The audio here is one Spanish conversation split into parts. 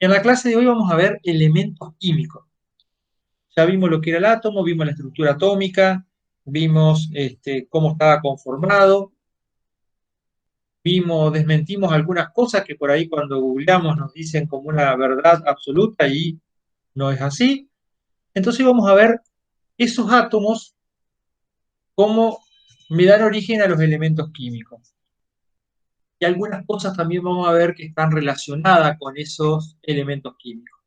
En la clase de hoy vamos a ver elementos químicos. Ya vimos lo que era el átomo, vimos la estructura atómica, vimos cómo estaba conformado, desmentimos algunas cosas que por ahí cuando googleamos nos dicen como una verdad absoluta y no es así. Entonces vamos a ver esos átomos, cómo me dan origen a los elementos químicos. Y algunas cosas también vamos a ver que están relacionadas con esos elementos químicos.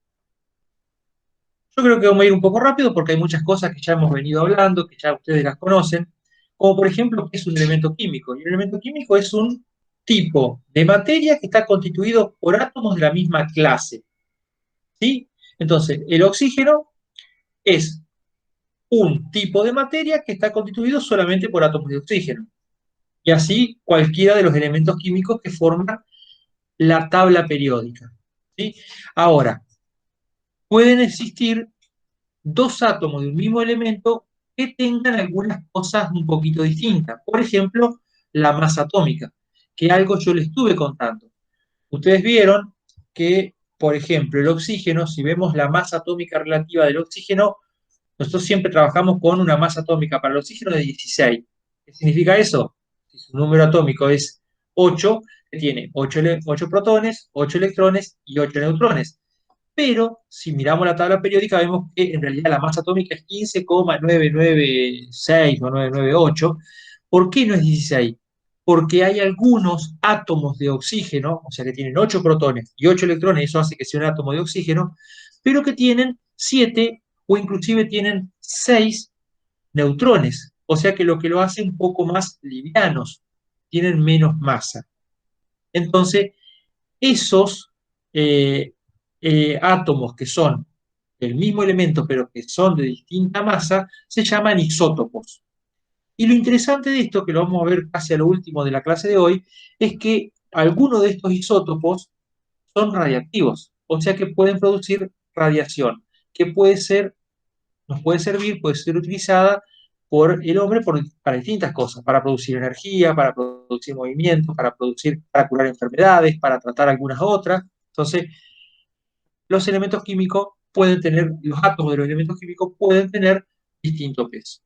Yo creo que vamos a ir un poco rápido porque hay muchas cosas que ya hemos venido hablando, que ya ustedes las conocen, como por ejemplo, ¿qué es un elemento químico? Y un elemento químico es un tipo de materia que está constituido por átomos de la misma clase, ¿sí? Entonces, el oxígeno es un tipo de materia que está constituido solamente por átomos de oxígeno. Y así cualquiera de los elementos químicos que forman la tabla periódica, ¿sí? Ahora, pueden existir dos átomos de un mismo elemento que tengan algunas cosas un poquito distintas. Por ejemplo, la masa atómica, que algo yo les estuve contando. Ustedes vieron que, por ejemplo, el oxígeno, si vemos la masa atómica relativa del oxígeno, nosotros siempre trabajamos con una masa atómica para el oxígeno de 16. ¿Qué significa eso? Si su número atómico es 8, tiene 8 protones, 8 electrones y 8 neutrones. Pero si miramos la tabla periódica vemos que en realidad la masa atómica es 15,996 o 998. ¿Por qué no es 16? Porque hay algunos átomos de oxígeno, o sea que tienen 8 protones y 8 electrones, eso hace que sea un átomo de oxígeno, pero que tienen 7 o inclusive tienen 6 neutrones, o sea que lo que lo hace un poco más livianos, tienen menos masa. Entonces, esos eh, átomos que son del mismo elemento, pero que son de distinta masa, se llaman isótopos. Y lo interesante de esto, que lo vamos a ver casi a lo último de la clase de hoy, es que algunos de estos isótopos son radiactivos, o sea que pueden producir radiación, que puede ser, nos puede servir, puede ser utilizada por el hombre para distintas cosas, para producir energía, para producir movimiento, para curar enfermedades, para tratar algunas otras. Entonces, los elementos químicos pueden tener, los átomos de los elementos químicos pueden tener distinto peso.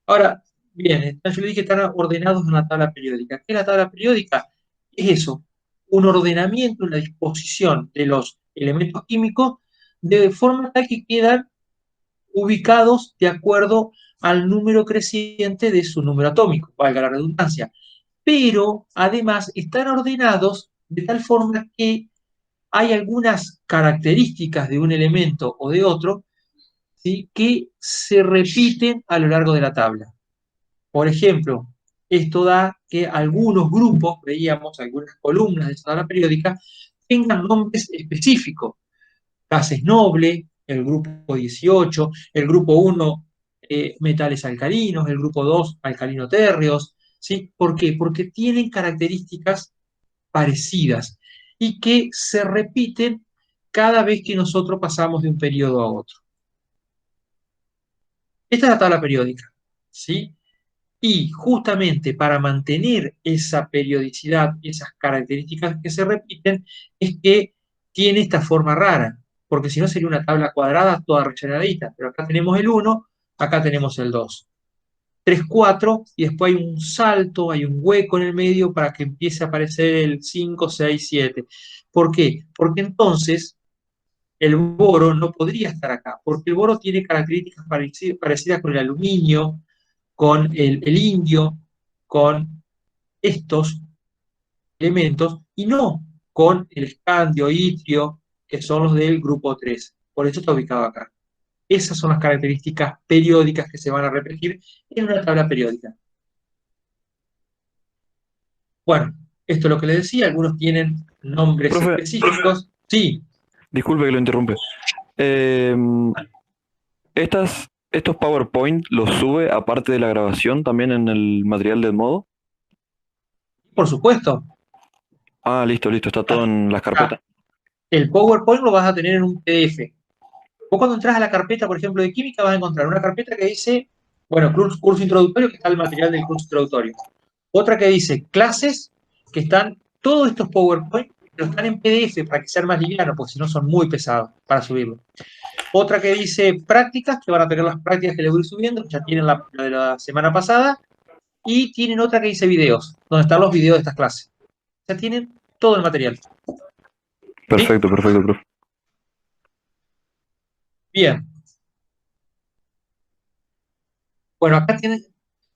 Ahora, bien, yo le dije que están ordenados en una tabla periódica. ¿Qué es la tabla periódica? Es eso, un ordenamiento, una disposición de los elementos químicos de forma tal que quedan ubicados de acuerdo al número creciente de su número atómico, valga la redundancia. Pero además están ordenados de tal forma que hay algunas características de un elemento o de otro, ¿sí?, que se repiten a lo largo de la tabla. Por ejemplo, esto da que algunos grupos, veíamos algunas columnas de esta tabla periódica, tengan nombres específicos. Gases nobles, el grupo 18, el grupo 1, metales alcalinos, el grupo 2, alcalino-térreos, ¿sí? ¿Por qué? Porque tienen características parecidas y que se repiten cada vez que nosotros pasamos de un periodo a otro. Esta es la tabla periódica, ¿sí? Y justamente para mantener esa periodicidad, esas características que se repiten, es que tiene esta forma rara, porque si no sería una tabla cuadrada toda rellenadita, pero acá tenemos el 1, acá tenemos el 2. 3, 4, y después hay un salto, hay un hueco en el medio para que empiece a aparecer el 5, 6, 7. ¿Por qué? Porque entonces el boro no podría estar acá, porque el boro tiene características parecidas con el aluminio, con el indio, con estos elementos, y no con el escandio, itrio, que son los del grupo 3. Por eso está ubicado acá. Esas son las características periódicas que se van a repetir en una tabla periódica. Bueno, esto es lo que les decía, algunos tienen nombres Profe, específicos. Sí, disculpe que lo interrumpe. Eh, estos PowerPoint los sube aparte de la grabación también en el material del modo. por supuesto. Ah, listo, listo, está todo en las carpetas. Ah, el PowerPoint lo vas a tener en un PDF. Vos cuando entras a la carpeta, por ejemplo, de química, vas a encontrar una carpeta que dice, bueno, curso introductorio, que está el material del curso introductorio. Otra que dice clases, que están todos estos PowerPoint, pero están en PDF para que sean más livianos, porque si no son muy pesados para subirlo. Otra que dice prácticas, que van a tener las prácticas que les voy subiendo, ya tienen la de la semana pasada, y tienen otra que dice videos, donde están los videos de estas clases. Ya tienen todo el material. ¿Sí? Perfecto, perfecto, profe. Bien. Bueno, acá tienen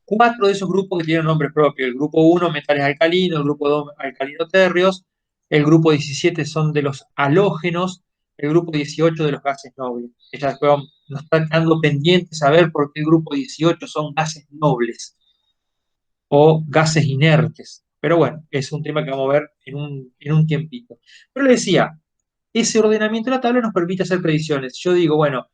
4 de esos grupos que tienen nombre propio. El grupo 1, metales alcalinos, el grupo 2, alcalino-térreos, el grupo 17 son de los halógenos, el grupo 18 de los gases nobles. Ya después nos está quedando pendiente saber por qué el grupo 18 son gases nobles o gases inertes. Pero bueno, es un tema que vamos a ver en un tiempito. Pero le decía, ese ordenamiento de la tabla nos permite hacer predicciones. Yo digo, bueno,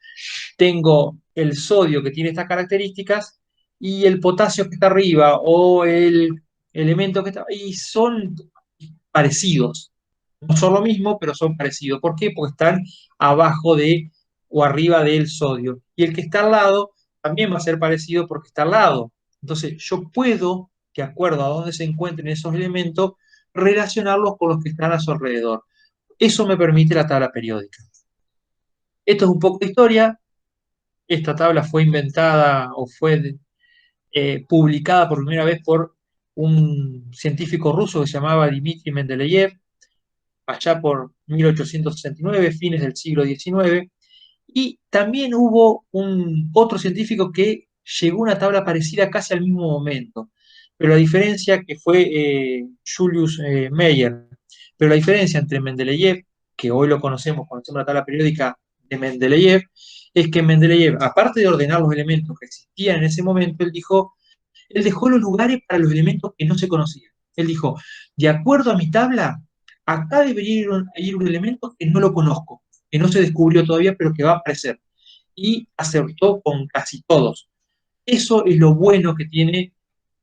tengo el sodio que tiene estas características y el potasio que está arriba o el elemento que está, y son parecidos. No son lo mismo, pero son parecidos. ¿Por qué? Porque están abajo de o arriba del sodio. Y el que está al lado también va a ser parecido porque está al lado. Entonces, yo puedo, de acuerdo a dónde se encuentren esos elementos, relacionarlos con los que están a su alrededor. Eso me permite la tabla periódica. Esto es un poco de historia. Esta tabla fue inventada o fue publicada por primera vez por un científico ruso que se llamaba Dmitry Mendeleev, allá por 1869, fines del siglo XIX, y también hubo otro científico que llegó a una tabla parecida casi al mismo momento, pero la diferencia que fue Julius Meyer, pero la diferencia entre Mendeleev, que hoy lo conocemos la tabla periódica de Mendeleev, es que Mendeleev, aparte de ordenar los elementos que existían en ese momento, él dejó los lugares para los elementos que no se conocían. Él dijo, de acuerdo a mi tabla, acá debería ir un elemento que no lo conozco, que no se descubrió todavía, pero que va a aparecer. Y acertó con casi todos. Eso es lo bueno que tiene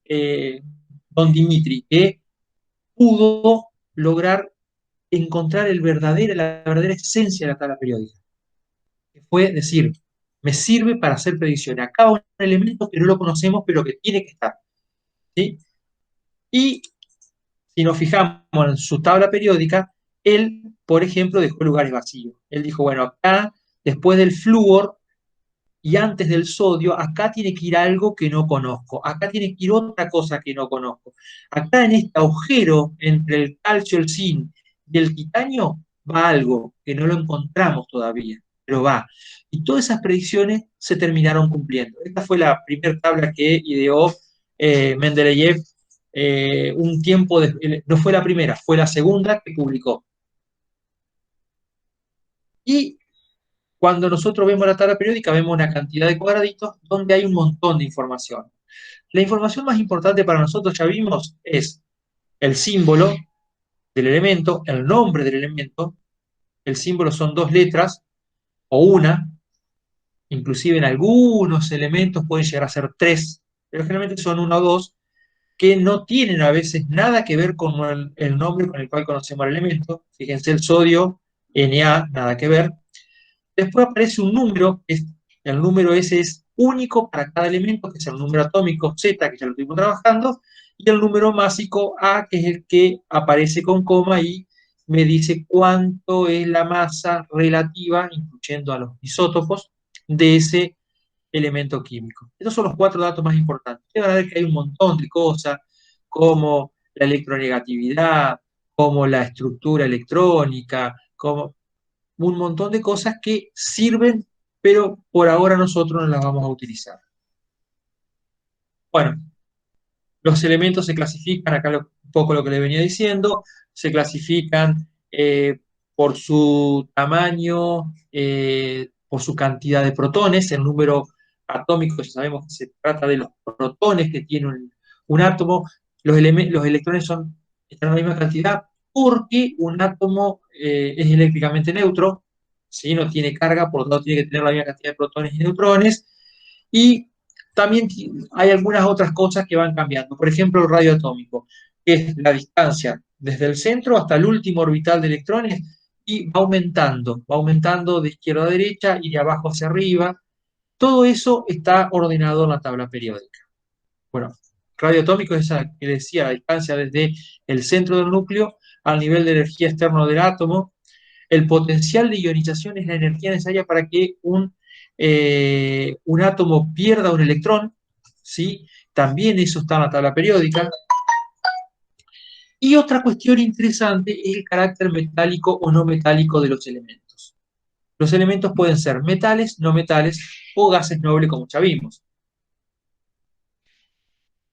eh, don Dimitri, que pudo lograr encontrar la verdadera esencia de la tabla periódica, que fue decir, me sirve para hacer predicciones. Acá un elemento que no lo conocemos, pero que tiene que estar. ¿Sí? Y si nos fijamos en su tabla periódica, él, por ejemplo, dejó lugares vacíos. Él dijo, bueno, acá, después del flúor y antes del sodio, acá tiene que ir algo que no conozco, acá tiene que ir otra cosa que no conozco. Acá en este agujero entre el calcio, el zinc y el titanio va algo que no lo encontramos todavía, pero va. Y todas esas predicciones se terminaron cumpliendo. Esta fue la primera tabla que ideó Mendeleev un tiempo, no fue la primera, fue la segunda que publicó. Y cuando nosotros vemos la tabla periódica, vemos una cantidad de cuadraditos donde hay un montón de información. La información más importante para nosotros, ya vimos, es el símbolo del elemento, el nombre del elemento. El símbolo son 2 letras o una, inclusive en algunos elementos pueden llegar a ser 3, pero generalmente son 1 o 2, que no tienen a veces nada que ver con el nombre con el cual conocemos el elemento. Fíjense, el sodio, Na, nada que ver. Después aparece un número, el número ese es único para cada elemento, que es el número atómico Z, que ya lo estuvimos trabajando, y el número másico A, que es el que aparece con coma y me dice cuánto es la masa relativa, incluyendo a los isótopos, de ese elemento químico. Estos son los 4 datos más importantes. Ustedes van a ver que hay un montón de cosas, como la electronegatividad, como la estructura electrónica, como un montón de cosas que sirven, pero por ahora nosotros no las vamos a utilizar. Bueno, los elementos se clasifican, acá un poco lo que les venía diciendo, se clasifican por su tamaño, por su cantidad de protones, el número atómico, ya sabemos que se trata de los protones que tiene un átomo, los electrones están en la misma cantidad porque un átomo es eléctricamente neutro, ¿sí? No tiene carga, por lo tanto tiene que tener la misma cantidad de protones y neutrones, y también hay algunas otras cosas que van cambiando. Por ejemplo, el radio atómico, que es la distancia desde el centro hasta el último orbital de electrones y va aumentando de izquierda a derecha y de abajo hacia arriba. Todo eso está ordenado en la tabla periódica. Bueno, radio atómico es esa que decía la distancia desde el centro del núcleo al nivel de energía externo del átomo. El potencial de ionización es la energía necesaria para que un átomo pierda un electrón, ¿sí? También eso está en la tabla periódica. Y otra cuestión interesante es el carácter metálico o no metálico de los elementos. Los elementos pueden ser metales, no metales o gases nobles, como ya vimos.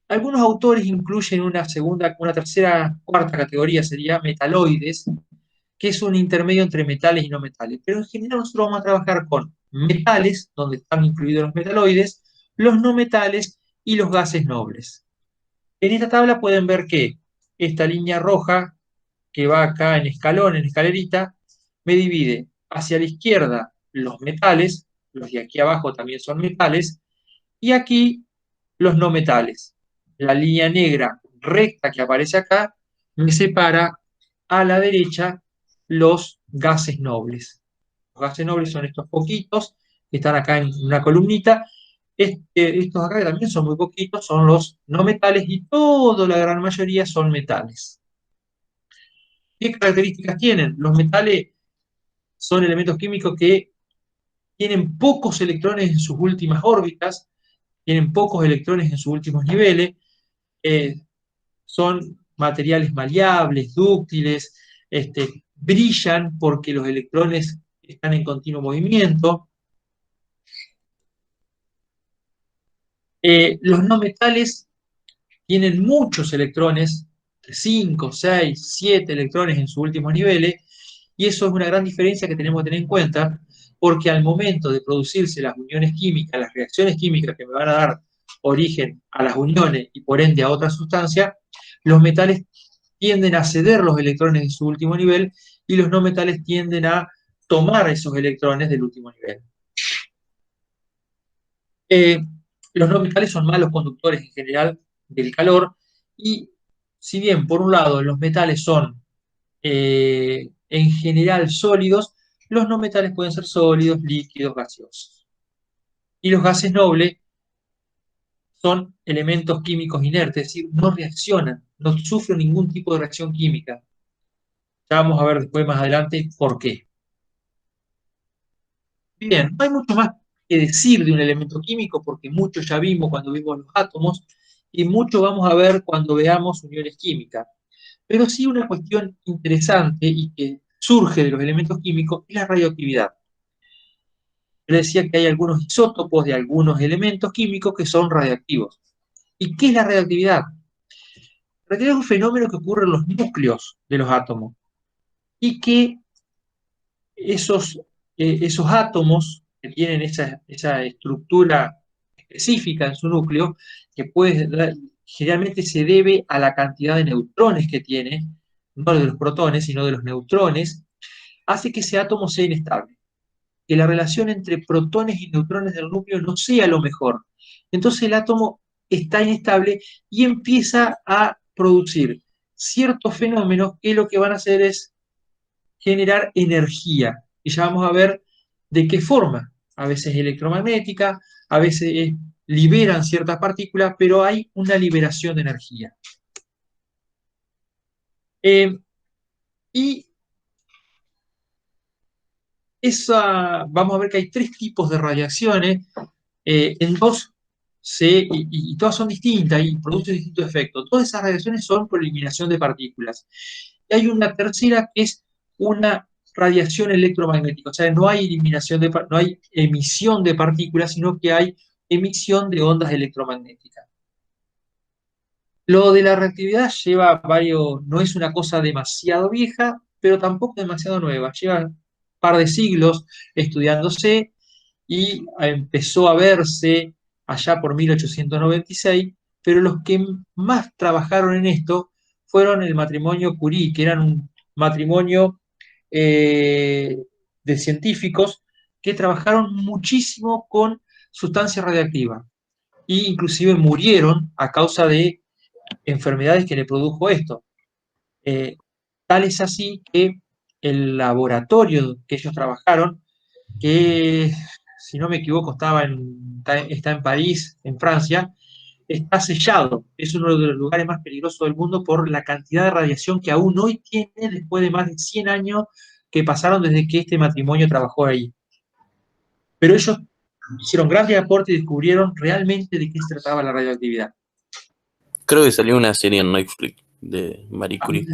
Algunos autores incluyen una segunda, una tercera, cuarta categoría, sería metaloides, que es un intermedio entre metales y no metales. Pero en general nosotros vamos a trabajar con metales, donde están incluidos los metaloides, los no metales y los gases nobles. En esta tabla pueden ver que esta línea roja, que va acá en escalón, en escalerita, me divide hacia la izquierda los metales, los de aquí abajo también son metales, y aquí los no metales. La línea negra recta que aparece acá me separa a la derecha los gases nobles. Los gases nobles son estos poquitos que están acá en una columnita. Estos acá que también son muy poquitos, son los no metales y toda la gran mayoría son metales. ¿Qué características tienen? Los metales son elementos químicos que tienen pocos electrones en sus últimas órbitas, tienen pocos electrones en sus últimos niveles, eh, son materiales maleables, dúctiles, brillan porque los electrones están en continuo movimiento. Los no metales tienen muchos electrones, 5, 6, 7 electrones en sus últimos niveles, y eso es una gran diferencia que tenemos que tener en cuenta, porque al momento de producirse las uniones químicas, las reacciones químicas que me van a dar origen a las uniones y por ende a otras sustancias, los metales tienden a ceder los electrones de su último nivel y los no metales tienden a tomar esos electrones del último nivel. Eh, los no metales son malos conductores en general del calor y si bien por un lado los metales son en general sólidos, los no metales pueden ser sólidos, líquidos, gaseosos. Y los gases nobles son elementos químicos inertes, es decir, no reaccionan, no sufren ningún tipo de reacción química. Ya vamos a ver después más adelante por qué. Bien, no hay mucho más que decir de un elemento químico porque mucho ya vimos cuando vimos los átomos y mucho vamos a ver cuando veamos uniones químicas. Pero sí una cuestión interesante y que surge de los elementos químicos es la radioactividad. Yo decía que hay algunos isótopos de algunos elementos químicos que son radioactivos. ¿Y qué es la radioactividad? La radioactividad es un fenómeno que ocurre en los núcleos de los átomos y que esos, esos átomos que tienen esa estructura específica en su núcleo, que generalmente se debe a la cantidad de neutrones que tiene, no de los protones, sino de los neutrones, hace que ese átomo sea inestable, que la relación entre protones y neutrones del núcleo no sea lo mejor. Entonces el átomo está inestable y empieza a producir ciertos fenómenos que lo que van a hacer es generar energía. Y ya vamos a ver de qué forma. A veces electromagnética, a veces liberan ciertas partículas, pero hay una liberación de energía. Eh, y vamos a ver que hay tres tipos de radiaciones. En dos y todas son distintas y producen distintos efectos. Todas esas radiaciones son por eliminación de partículas. Y hay una tercera que es una radiación electromagnética, o sea, no hay no hay emisión de partículas, sino que hay emisión de ondas electromagnéticas. Lo de la reactividad lleva varios, no es una cosa demasiado vieja, pero tampoco demasiado nueva. Lleva un par de siglos estudiándose y empezó a verse allá por 1896, pero los que más trabajaron en esto fueron el matrimonio Curie, que eran un matrimonio eh, de científicos que trabajaron muchísimo con sustancias radiactivas e inclusive murieron a causa de enfermedades que le produjo esto. Eh, Tal es así que el laboratorio que ellos trabajaron, que si no me equivoco está en París, en Francia, está sellado. Es uno de los lugares más peligrosos del mundo por la cantidad de radiación que aún hoy tiene después de más de 100 años que pasaron desde que este matrimonio trabajó ahí. Pero ellos hicieron grandes aportes y descubrieron realmente de qué se trataba la radioactividad. Creo que salió una serie en Netflix de Marie Curie.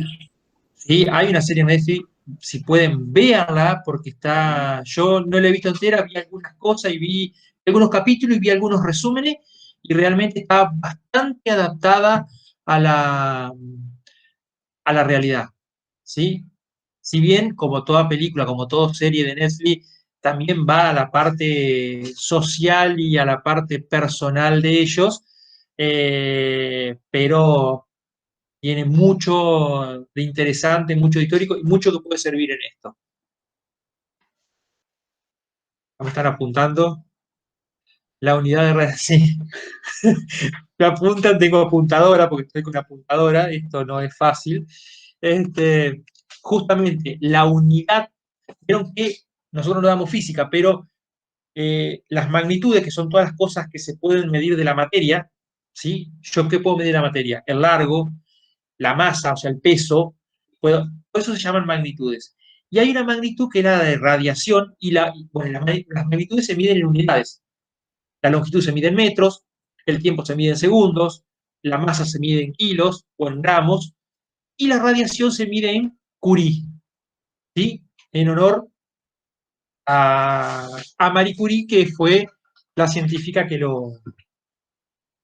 Sí, hay una serie en Netflix, si pueden, véanla, porque está, yo no la he visto entera, vi algunas cosas y vi algunos capítulos y vi algunos resúmenes, y realmente está bastante adaptada a la realidad, ¿sí? Si bien, como toda película, como toda serie de Netflix, también va a la parte social y a la parte personal de ellos, pero tiene mucho de interesante, mucho de histórico y mucho que puede servir en esto. Me están apuntando la unidad de radiación. Me apuntan, tengo apuntadora porque estoy con apuntadora, esto no es fácil. Justamente la unidad, vieron que nosotros no damos física, pero las magnitudes, que son todas las cosas que se pueden medir de la materia, ¿sí? ¿Yo qué puedo medir de la materia? El largo, la masa, o sea, el peso, por eso se llaman magnitudes. Y hay una magnitud que es la de radiación, y bueno, las magnitudes se miden en unidades. La longitud se mide en metros, el tiempo se mide en segundos, la masa se mide en kilos o en gramos, y la radiación se mide en Curie, ¿sí? En honor a Marie Curie, que fue la científica que lo...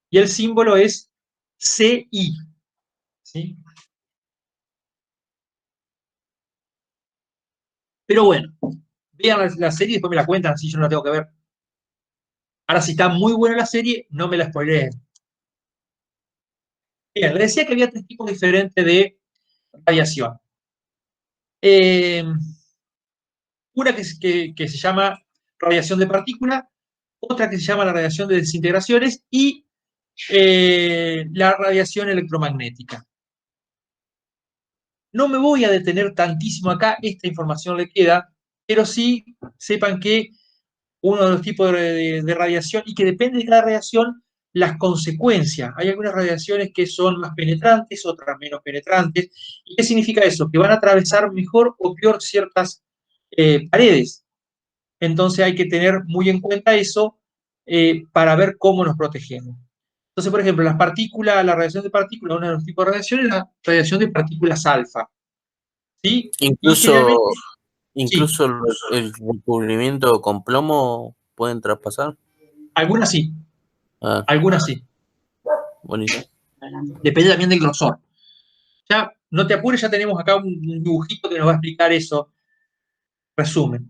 Y el símbolo es CI, ¿sí? Pero bueno, vean la serie y después me la cuentan, así yo no la tengo que ver. Ahora, si está muy buena la serie, no me la spoileen. Bien, les decía que había tres tipos diferentes de radiación. Una que se llama radiación de partícula, otra que se llama la radiación de desintegraciones y la radiación electromagnética. No me voy a detener tantísimo acá, esta información le queda, pero sí sepan que uno de los tipos de radiación y que depende de cada radiación las consecuencias. Hay algunas radiaciones que son más penetrantes, otras menos penetrantes. ¿Y qué significa eso? Que van a atravesar mejor o peor ciertas paredes. Entonces hay que tener muy en cuenta eso para ver cómo nos protegemos. Entonces, por ejemplo, las partículas, la radiación de partículas, uno de los tipos de radiación es la radiación de partículas alfa. ¿Sí? Y Incluso, generalmente, sí, incluso el recubrimiento con plomo pueden traspasar. algunas sí, Ah, algunas sí. bonito. Depende también del grosor. Ya, no te apures, ya tenemos acá un dibujito que nos va a explicar eso. Resumen.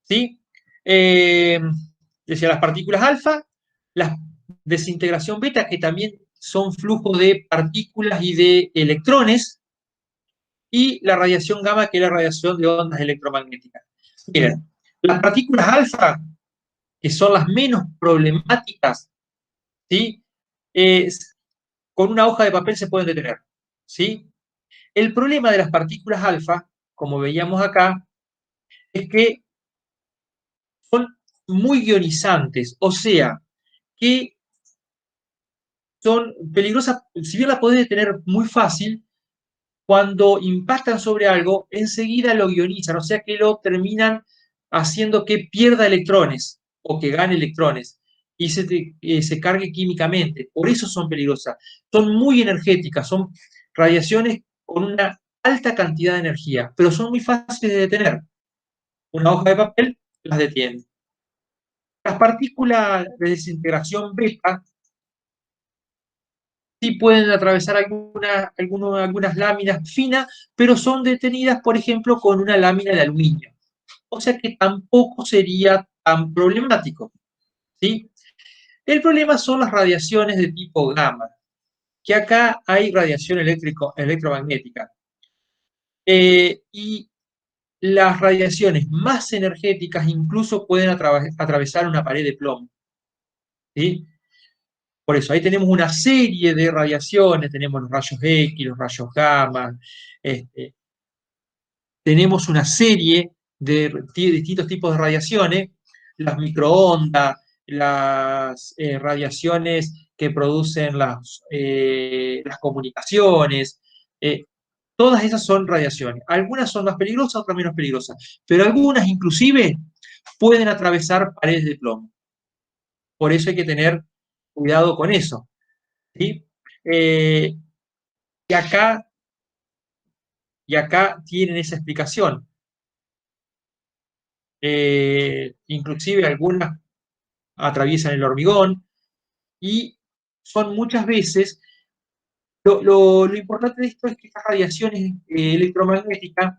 ¿Sí? Decía las partículas alfa, la desintegración beta, que también son flujos de partículas y de electrones, y la radiación gamma, que es la radiación de ondas electromagnéticas. Miren, las partículas alfa, que son las menos problemáticas, ¿sí? Con una hoja de papel se pueden detener, ¿sí? El problema de las partículas alfa, como veíamos acá, es que son muy ionizantes, o sea, que son peligrosas, si bien las podés detener muy fácil, cuando impactan sobre algo, enseguida lo ionizan, o sea que lo terminan haciendo que pierda electrones o que gane electrones y se cargue químicamente. Por eso son peligrosas. Son muy energéticas, son radiaciones con una alta cantidad de energía, pero son muy fáciles de detener. Una hoja de papel las detiene. Las partículas de desintegración beta sí pueden atravesar algunas láminas finas, pero son detenidas, por ejemplo, con una lámina de aluminio. O sea que tampoco sería tan problemático, ¿sí? El problema son las radiaciones de tipo gamma, que acá hay radiación electromagnética. Y las radiaciones más energéticas incluso pueden atravesar una pared de plomo, ¿sí? Por eso, ahí tenemos una serie de radiaciones, tenemos los rayos X, los rayos gamma, este, tenemos una serie de distintos tipos de radiaciones, las microondas, las radiaciones que producen las comunicaciones. Todas esas son radiaciones. Algunas son más peligrosas, otras menos peligrosas, pero algunas inclusive pueden atravesar paredes de plomo. Por eso hay que tener cuidado con eso, ¿sí? Y acá, tienen esa explicación. Inclusive algunas atraviesan el hormigón y son muchas veces, lo importante de esto es que estas radiaciones electromagnéticas,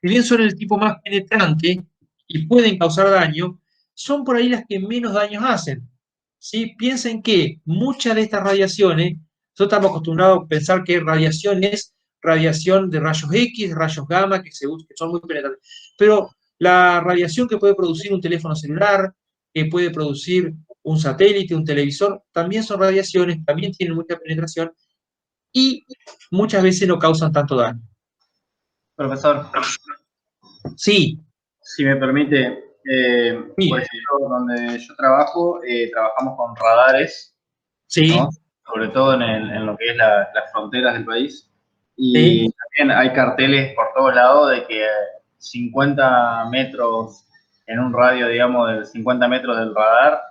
si bien son el tipo más penetrante y pueden causar daño, son por ahí las que menos daños hacen. ¿Sí? Piensen que muchas de estas radiaciones, nosotros estamos acostumbrados a pensar que radiación es radiación de rayos X, rayos gamma, que son muy penetrantes. Pero la radiación que puede producir un teléfono celular, que puede producir un satélite, un televisor, también son radiaciones, también tienen mucha penetración y muchas veces no causan tanto daño. Profesor, Sí, si me permite, sí, por ejemplo, donde yo trabajo, trabajamos con radares, sí, ¿no? Sobre todo en lo que es las fronteras del país. Y sí. también hay carteles por todos lados de que 50 metros en un radio, digamos, de 50 metros del radar,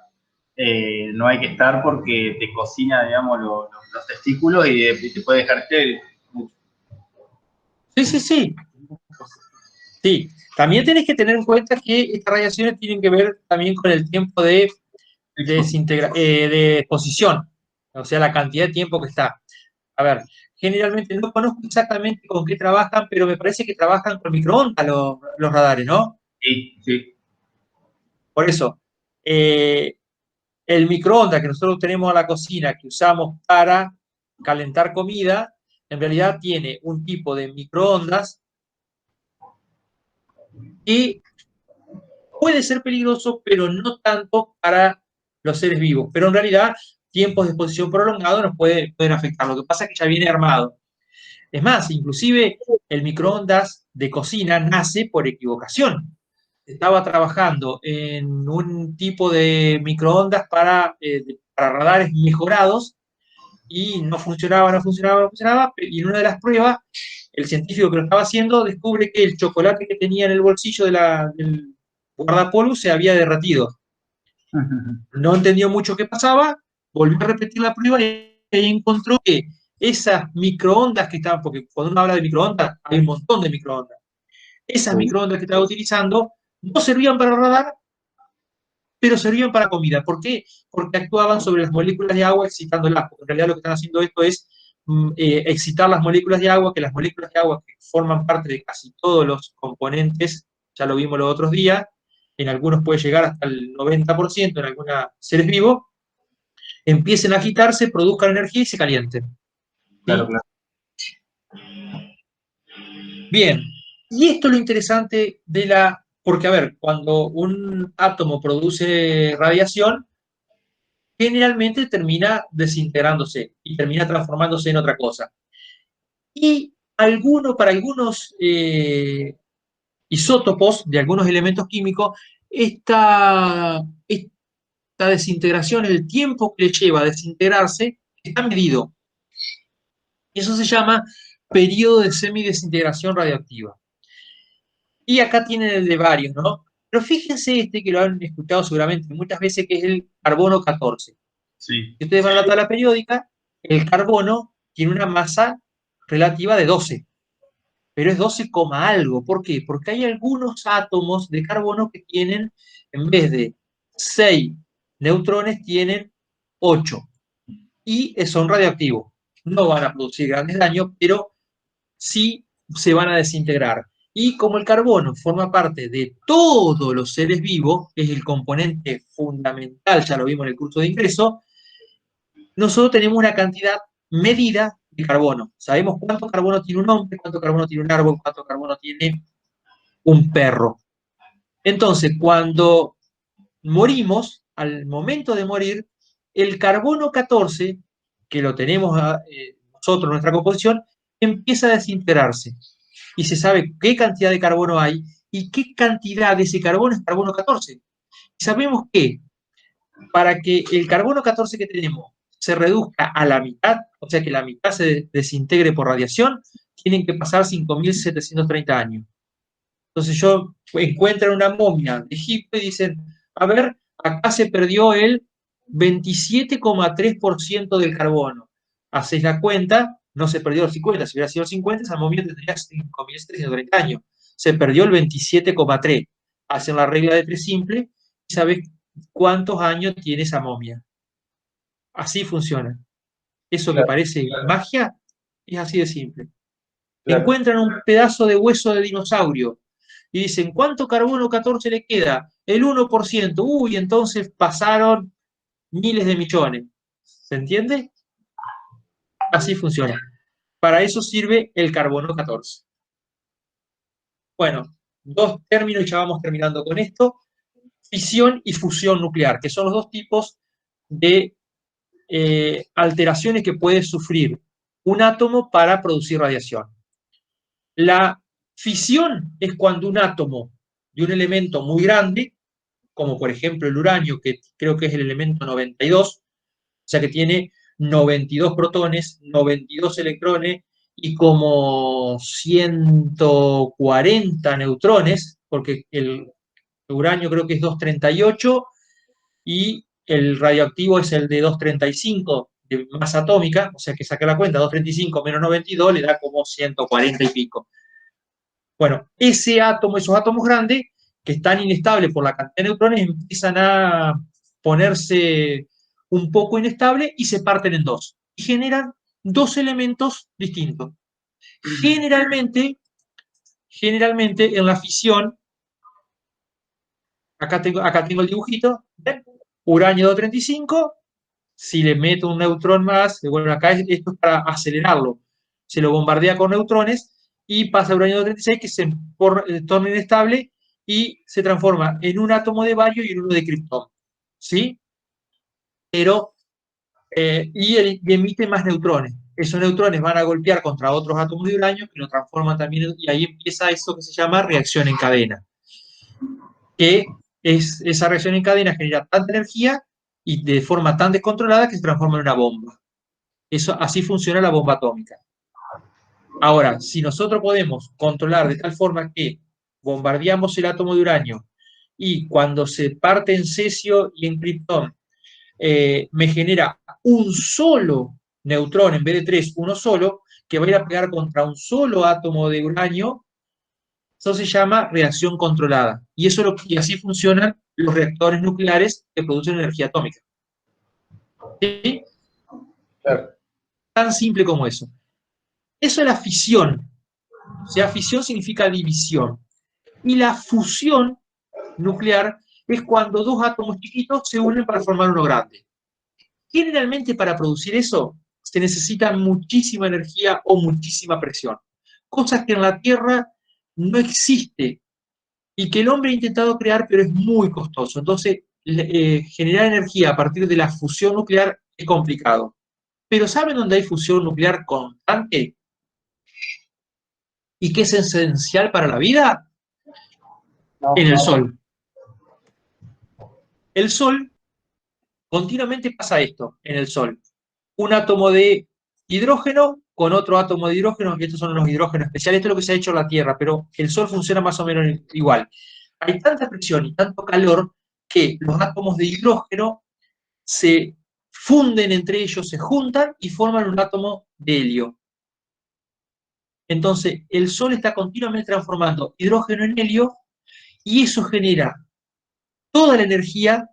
no hay que estar porque te cocina, digamos, los testículos y te puede dejar estéril. Sí, sí, sí. Sí, también tenés que tener en cuenta que estas radiaciones tienen que ver también con el tiempo de exposición, o sea, la cantidad de tiempo que está. A ver, generalmente no conozco exactamente con qué trabajan, pero me parece que trabajan con microondas los radares, ¿no? Sí, sí. Por eso, el microondas que nosotros tenemos en la cocina, que usamos para calentar comida, en realidad tiene un tipo de microondas que puede ser peligroso, pero no tanto para los seres vivos. Pero en realidad, tiempos de exposición prolongados nos pueden afectar. Lo que pasa es que ya viene armado. Es más, inclusive el microondas de cocina nace por equivocación. Estaba trabajando en un tipo de microondas para radares mejorados y no funcionaba, no funcionaba, no funcionaba. Y en una de las pruebas, el científico que lo estaba haciendo descubre que el chocolate que tenía en el bolsillo del guardapolvo se había derretido. No entendió mucho qué pasaba, volvió a repetir la prueba y encontró que esas microondas que estaban, porque cuando uno habla de microondas, hay un montón de microondas. Esas microondas que estaba utilizando no servían para radar, pero servían para comida. ¿Por qué? Porque actuaban sobre las moléculas de agua excitándolas. Porque en realidad lo que están haciendo esto es excitar las moléculas de agua, que las moléculas de agua que forman parte de casi todos los componentes, ya lo vimos los otros días, en algunos puede llegar hasta el 90%, en algunos seres vivos, empiecen a agitarse, produzcan energía y se calienten. ¿Sí? Claro, claro. Bien, y esto es lo interesante porque a ver, cuando un átomo produce radiación, generalmente termina desintegrándose y termina transformándose en otra cosa. Y para algunos isótopos de algunos elementos químicos, esta desintegración, el tiempo que le lleva a desintegrarse, está medido. Y eso se llama periodo de semidesintegración radioactiva. Y acá tienen el de varios, ¿no? Pero fíjense que lo han escuchado seguramente muchas veces, que es el carbono 14. Sí. Si ustedes van a la tabla periódica, el carbono tiene una masa relativa de 12, pero es 12, algo. ¿Por qué? Porque hay algunos átomos de carbono que tienen, en vez de 6 neutrones, tienen 8 y son radioactivos. No van a producir grandes daños, pero sí se van a desintegrar. Y como el carbono forma parte de todos los seres vivos, es el componente fundamental, ya lo vimos en el curso de ingreso, nosotros tenemos una cantidad medida de carbono. Sabemos cuánto carbono tiene un hombre, cuánto carbono tiene un árbol, cuánto carbono tiene un perro. Entonces, cuando morimos, al momento de morir, el carbono 14, que lo tenemos nosotros en nuestra composición, empieza a desintegrarse. Y se sabe qué cantidad de carbono hay y qué cantidad de ese carbono es carbono 14. Y sabemos que para que el carbono 14 que tenemos se reduzca a la mitad, o sea que la mitad se desintegre por radiación, tienen que pasar 5.730 años. Entonces yo encuentran una momia de Egipto y dicen, a ver, acá se perdió el 27,3% del carbono. Hacéis la cuenta, no se perdió el 50, si hubiera sido el 50, esa momia tendría 5.330 años. Se perdió el 27,3. Hacen la regla de 3 simple y sabes cuántos años tiene esa momia. Así funciona. Eso que Claro, parece magia es así de simple. claro. Encuentran un pedazo de hueso de dinosaurio y dicen, ¿cuánto carbono 14 le queda? El 1%. Uy, entonces pasaron miles de millones. ¿Se entiende? Así funciona. Para eso sirve el carbono 14. Bueno, dos términos y ya vamos terminando con esto. Fisión y fusión nuclear, que son los dos tipos de alteraciones que puede sufrir un átomo para producir radiación. La fisión es cuando un átomo de un elemento muy grande, como por ejemplo el uranio, que creo que es el elemento 92, o sea que tiene 92 protones, 92 electrones y como 140 neutrones, porque el uranio creo que es 238 y el radioactivo es el de 235 de masa atómica, o sea que saca la cuenta, 235 menos 92 le da como 140 y pico. Bueno, ese átomo, esos átomos grandes, que están inestables por la cantidad de neutrones, empiezan a ponerse un poco inestables y se parten en dos. Y generan dos elementos distintos. Generalmente en la fisión, acá tengo el dibujito, ¿ven? Uranio 235, si le meto un neutrón más, bueno, acá esto es para acelerarlo, se lo bombardea con neutrones y pasa a uranio 236 que se torna inestable y se transforma en un átomo de bario y en uno de kriptón, ¿sí? Pero, y emite más neutrones. Esos neutrones van a golpear contra otros átomos de uranio que lo transforman también, y ahí empieza eso que se llama reacción en cadena, que es esa reacción en cadena genera tanta energía y de forma tan descontrolada que se transforma en una bomba. Eso, así funciona la bomba atómica. Ahora, si nosotros podemos controlar de tal forma que bombardeamos el átomo de uranio y cuando se parte en cesio y en kriptón me genera un solo neutrón en vez de tres, uno solo, que va a ir a pegar contra un solo átomo de uranio, eso se llama reacción controlada. Y, y así funcionan los reactores nucleares que producen energía atómica. ¿Sí? Claro. Tan simple como eso. Eso es la fisión. O sea, fisión significa división. Y la fusión nuclear es cuando dos átomos chiquitos se unen para formar uno grande. Generalmente para producir eso se necesita muchísima energía o muchísima presión. Cosas que en la Tierra no existe y que el hombre ha intentado crear, pero es muy costoso. Entonces, generar energía a partir de la fusión nuclear es complicado. Pero ¿saben dónde hay fusión nuclear constante? ¿Y qué es esencial para la vida? No, En el Sol. El Sol, continuamente pasa esto en el Sol. Un átomo de hidrógeno con otro átomo de hidrógeno, y estos son los hidrógenos especiales. Esto es lo que se ha hecho en la Tierra, pero el Sol funciona más o menos igual. Hay tanta presión y tanto calor que los átomos de hidrógeno se funden entre ellos, se juntan y forman un átomo de helio. Entonces, el Sol está continuamente transformando hidrógeno en helio y eso genera toda la energía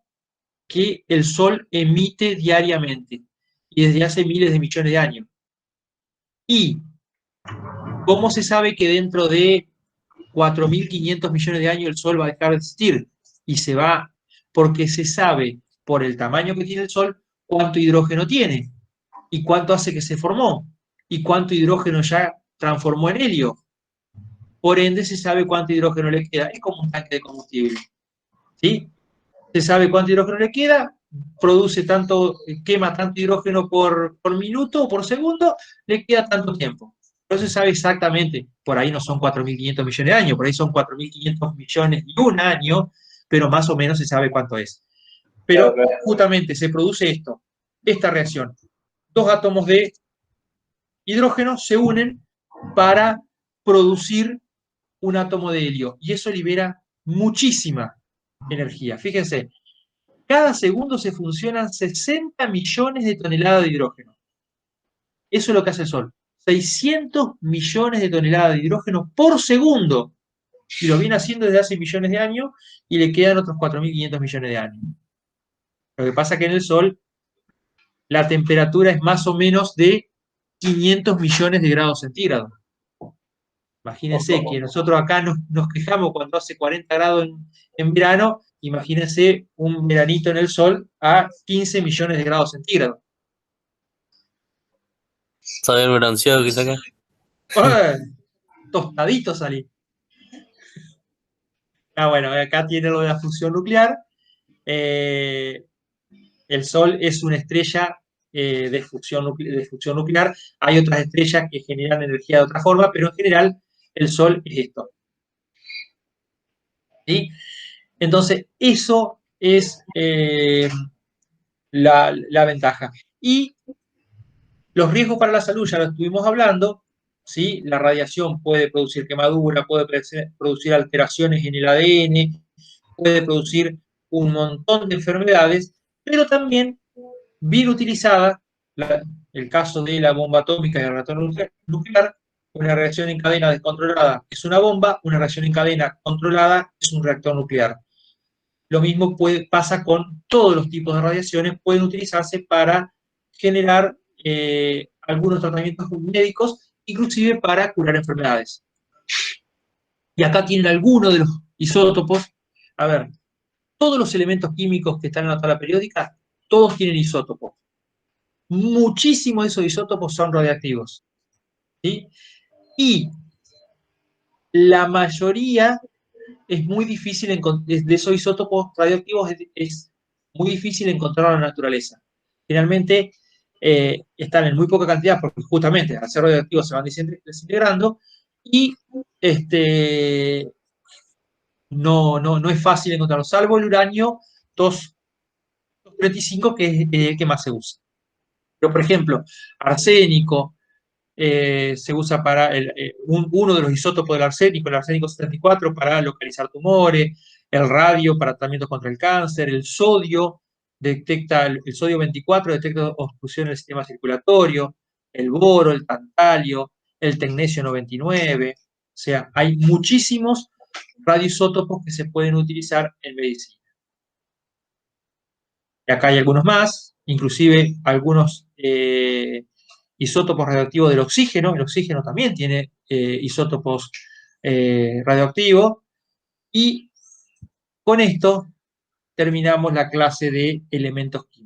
que el Sol emite diariamente y desde hace miles de millones de años. ¿Y cómo se sabe que dentro de 4.500 millones de años el Sol va a dejar de existir? Y se va, porque se sabe por el tamaño que tiene el Sol cuánto hidrógeno tiene y cuánto hace que se formó y cuánto hidrógeno ya transformó en helio. Por ende, se sabe cuánto hidrógeno le queda. Es como un tanque de combustible. ¿Sí? Se sabe cuánto hidrógeno le queda, produce tanto, quema tanto hidrógeno por minuto o por segundo, le queda tanto tiempo. No se sabe exactamente, por ahí no son 4.500 millones de años, por ahí son 4.500 millones y un año, pero más o menos se sabe cuánto es. Pero Claro, claro. justamente se produce esta reacción. Dos átomos de hidrógeno se unen para producir un átomo de helio y eso libera muchísima energía. Fíjense, cada segundo se funcionan 60 millones de toneladas de hidrógeno. Eso es lo que hace el Sol. 600 millones de toneladas de hidrógeno por segundo. Y lo viene haciendo desde hace millones de años y le quedan otros 4.500 millones de años. Lo que pasa es que en el Sol la temperatura es más o menos de 500 millones de grados centígrados. Imagínense que nosotros acá nos quejamos cuando hace 40 grados en verano, imagínense un veranito en el Sol a 15 millones de grados centígrados. ¿Sabes el bronceado que saca? ¡Ay! Tostadito salí. Bueno, acá tiene lo de la fusión nuclear. El Sol es una estrella de fusión nuclear. Hay otras estrellas que generan energía de otra forma, pero en general el Sol es esto. ¿Sí? Entonces, eso es la ventaja. Y los riesgos para la salud ya lo estuvimos hablando. ¿Sí? La radiación puede producir quemadura, puede producir alteraciones en el ADN, puede producir un montón de enfermedades, pero también, bien utilizada, el caso de la bomba atómica y el reactor nuclear, una reacción en cadena descontrolada es una bomba, una reacción en cadena controlada es un reactor nuclear. Lo mismo pasa con todos los tipos de radiaciones, pueden utilizarse para generar algunos tratamientos médicos, inclusive para curar enfermedades. Y acá tienen algunos de los isótopos. A ver, todos los elementos químicos que están en la tabla periódica, todos tienen isótopos. Muchísimos de esos isótopos son radiactivos. ¿Sí? Y la mayoría es muy difícil de esos isótopos radioactivos es muy difícil encontrar en la naturaleza. Generalmente están en muy poca cantidad porque justamente al ser radioactivos se van desintegrando y no es fácil encontrarlos, salvo el uranio 235, que es el que más se usa. Pero, por ejemplo, arsénico, se usa para uno de los isótopos del arsénico, el arsénico 74, para localizar tumores, el radio para tratamientos contra el cáncer, el sodio el sodio 24 detecta obstrucción del sistema circulatorio, el boro, el tantalio, el tecnesio 99, o sea, hay muchísimos radioisótopos que se pueden utilizar en medicina. Y acá hay algunos más, inclusive algunos isótopos radioactivos del oxígeno. El oxígeno también tiene isótopos radioactivos. Y con esto terminamos la clase de elementos químicos.